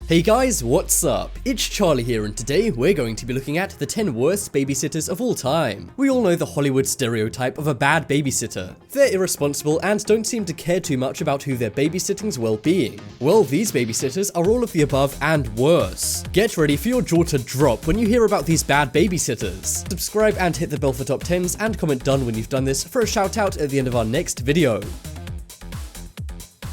Hey guys, what's up? It's Charlie here, and today we're going to be looking at the 10 worst babysitters of all time. We all know the Hollywood stereotype of a bad babysitter. They're irresponsible and don't seem to care too much about who they're babysitting's well-being. Well, these babysitters are all of the above and worse. Get ready for your jaw to drop when you hear about these bad babysitters. Subscribe and hit the bell for top 10s and comment done when you've done this for a shout out at the end of our next video.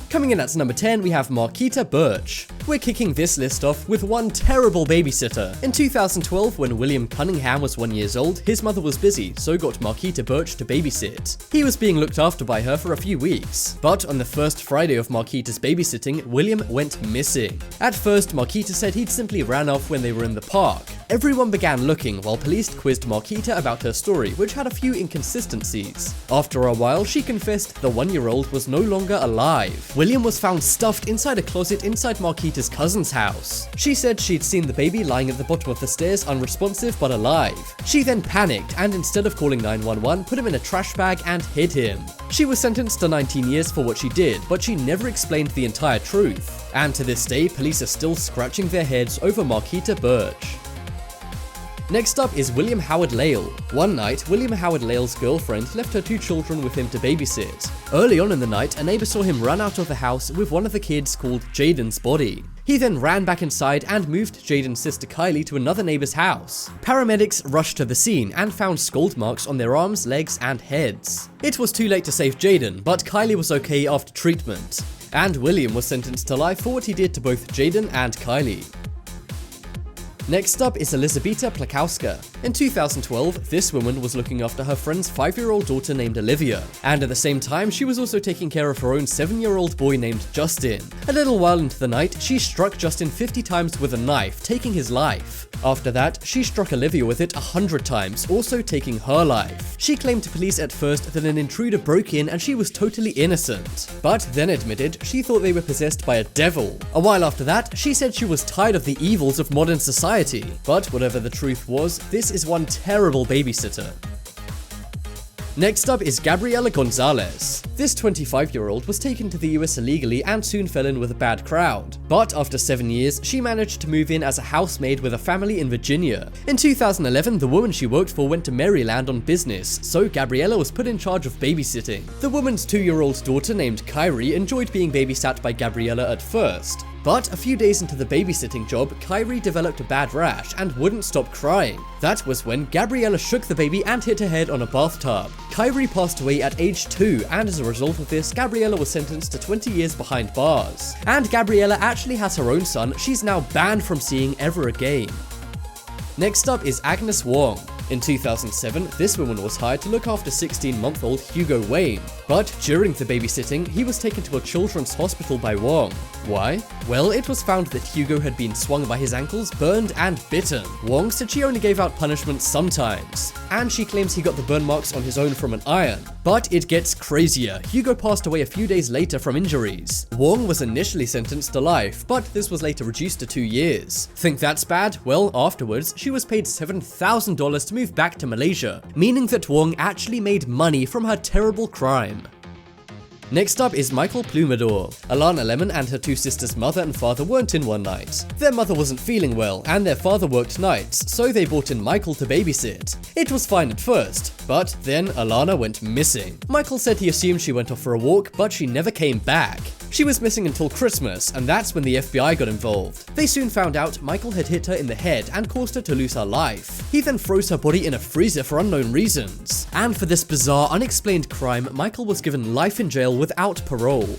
Coming in at number 10, we have MARQUITA BURCH. We're kicking this list off with one terrible babysitter. In 2012, when William Cunningham was 1 year old, his mother was busy, so got MARQUITA BURCH to babysit. He was being looked after by her for a few weeks. But on the first Friday of MARQUITA's babysitting, William went missing. At first, MARQUITA said he'd simply ran off when they were in the park. Everyone began looking while police quizzed MARQUITA about her story, which had a few inconsistencies. After a while, she confessed the 1-year-old was no longer alive. William was found stuffed inside a closet inside MARQUITA's cousin's house. She said she'd seen the baby lying at the bottom of the stairs unresponsive but alive. She then panicked and instead of calling 911, put him in a trash bag and hid him. She was sentenced to 19 years for what she did, but she never explained the entire truth. And to this day, police are still scratching their heads over MARQUITA BURCH. Next up is William Howard LAIL. One night, William Howard LAIL's girlfriend left her 2 children with him to babysit. Early on in the night, a neighbor saw him run out of the house with one of the kids called Jaden's body. He then ran back inside and moved Jaden's sister Kylie to another neighbor's house. Paramedics rushed to the scene and found scald marks on their arms, legs, and heads. It was too late to save Jaden, but Kylie was okay after treatment. And William was sentenced to life for what he did to both Jaden and Kylie. Next up is ELZBIETA PLACKOWSKA. In 2012, this woman was looking after her friend's 5-year-old daughter named Olivia, and at the same time she was also taking care of her own 7-year-old boy named Justin. A little while into the night, she struck Justin 50 times with a knife, taking his life. After that, she struck Olivia with it 100 times, also taking her life. She claimed to police at first that an intruder broke in and she was totally innocent, but then admitted she thought they were possessed by a devil. A while after that, she said she was tired of the evils of modern society. But whatever the truth was, this is one terrible babysitter. Next up is Gabriela Gonzalez. This 25-year-old was taken to the US illegally and soon fell in with a bad crowd. But after 7 years, she managed to move in as a housemaid with a family in Virginia. In 2011, the woman she worked for went to Maryland on business, so Gabriela was put in charge of babysitting. The woman's 2-year-old daughter named Kyrie enjoyed being babysat by Gabriela at first. But a few days into the babysitting job, Kyrie developed a bad rash and wouldn't stop crying. That was when Gabriela shook the baby and hit her head on a bathtub. Kyrie passed away at age 2, and as a result of this, Gabriela was sentenced to 20 years behind bars. And Gabriela actually has her own son she's now banned from seeing ever again. Next up is AGNES WONG. In 2007, this woman was hired to look after 16-month-old Hugo Wayne. But during the babysitting, he was taken to a children's hospital by Wong. Why? Well, it was found that Hugo had been swung by his ankles, burned, and bitten. Wong said she only gave out punishment sometimes, and she claims he got the burn marks on his own from an iron. But it gets crazier. Hugo passed away a few days later from injuries. Wong was initially sentenced to life, but this was later reduced to 2 years. Think that's bad? Well, afterwards, she was paid $7,000 to move back to Malaysia, meaning that Wong actually made money from her terrible crime. Next up is Michael PLUMADORE. Alana Lemon and her 2 sisters' mother and father weren't in one night. Their mother wasn't feeling well, and their father worked nights, so they brought in Michael to babysit. It was fine at first, but then Alana went missing. Michael said he assumed she went off for a walk, but she never came back. She was missing until Christmas, and that's when the FBI got involved. They soon found out Michael had hit her in the head and caused her to lose her life. He then froze her body in a freezer for unknown reasons. And for this bizarre, unexplained crime, Michael was given life in jail without parole.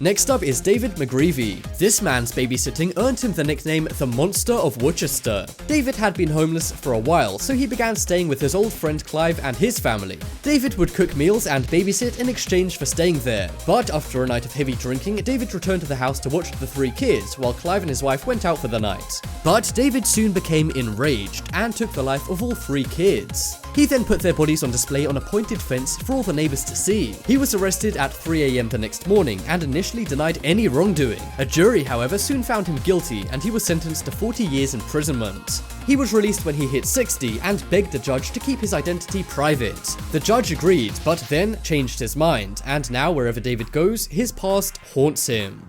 Next up is David McGreevy. This man's babysitting earned him the nickname the Monster of Worcester. David had been homeless for a while, so he began staying with his old friend Clive and his family. David would cook meals and babysit in exchange for staying there. But after a night of heavy drinking, David returned to the house to watch the 3 kids, while Clive and his wife went out for the night. But David soon became enraged and took the life of all 3 kids. He then put their bodies on display on a pointed fence for all the neighbors to see. He was arrested at 3 AM the next morning and initially denied any wrongdoing. A jury, however, soon found him guilty and he was sentenced to 40 years imprisonment. He was released when he hit 60 and begged the judge to keep his identity private. The judge agreed, but then changed his mind, and now wherever David goes, his past haunts him.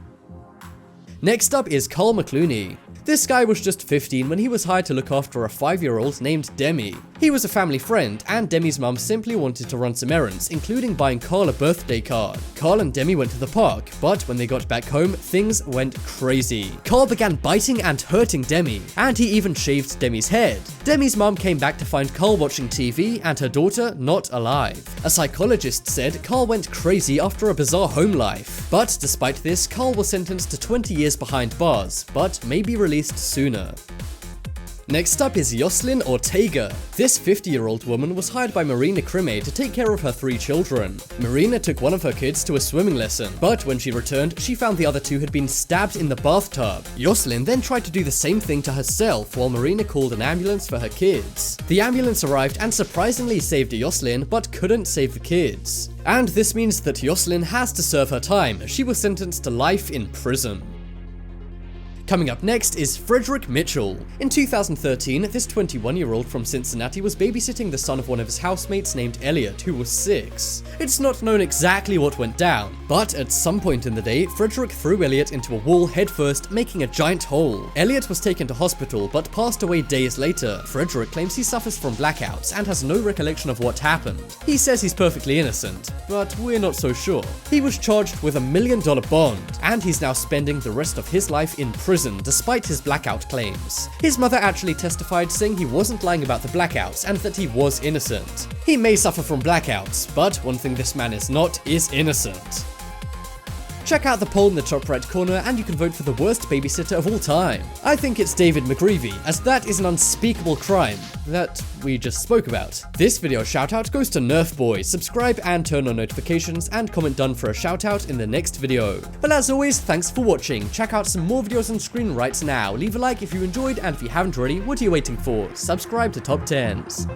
Next up is KARL McClooney. This guy was just 15 when he was hired to look after a 5-year-old named Demi. He was a family friend, and Demi's mum simply wanted to run some errands, including buying KARL a birthday card. KARL and Demi went to the park, but when they got back home, things went crazy. KARL began biting and hurting Demi, and he even shaved Demi's head. Demi's mum came back to find KARL watching TV and her daughter not alive. A psychologist said KARL went crazy after a bizarre home life. But despite this, KARL was sentenced to 20 years behind bars, but may be released sooner. Next up is YOSELYN Ortega. This 50-year-old woman was hired by Marina Crime to take care of her 3 children. Marina took one of her kids to a swimming lesson, but when she returned, she found the other 2 had been stabbed in the bathtub. YOSELYN then tried to do the same thing to herself while Marina called an ambulance for her kids. The ambulance arrived and surprisingly saved YOSELYN, but couldn't save the kids. And this means that YOSELYN has to serve her time. She was sentenced to life in prison. Coming up next is Frederick Mitchell. In 2013, this 21-year-old from Cincinnati was babysitting the son of one of his housemates named Elliot, who was 6. It's not known exactly what went down, but at some point in the day, Frederick threw Elliot into a wall headfirst, making a giant hole. Elliot was taken to hospital, but passed away days later. Frederick claims he suffers from blackouts and has no recollection of what happened. He says he's perfectly innocent, but we're not so sure. He was charged with $1 million bond, and he's now spending the rest of his life in prison despite his blackout claims. His mother actually testified, saying he wasn't lying about the blackouts and that he was innocent. He may suffer from blackouts, but one thing this man is not is innocent. Check out the poll in the top right corner and you can vote for the worst babysitter of all time. I think it's David McGreevy, as that is an unspeakable crime that we just spoke about. This video shoutout goes to Nerf Boy. Subscribe and turn on notifications, and comment done for a shoutout in the next video. But as always, thanks for watching. Check out some more videos on screen right now. Leave a like if you enjoyed, and if you haven't already, what are you waiting for? Subscribe to Top 10s.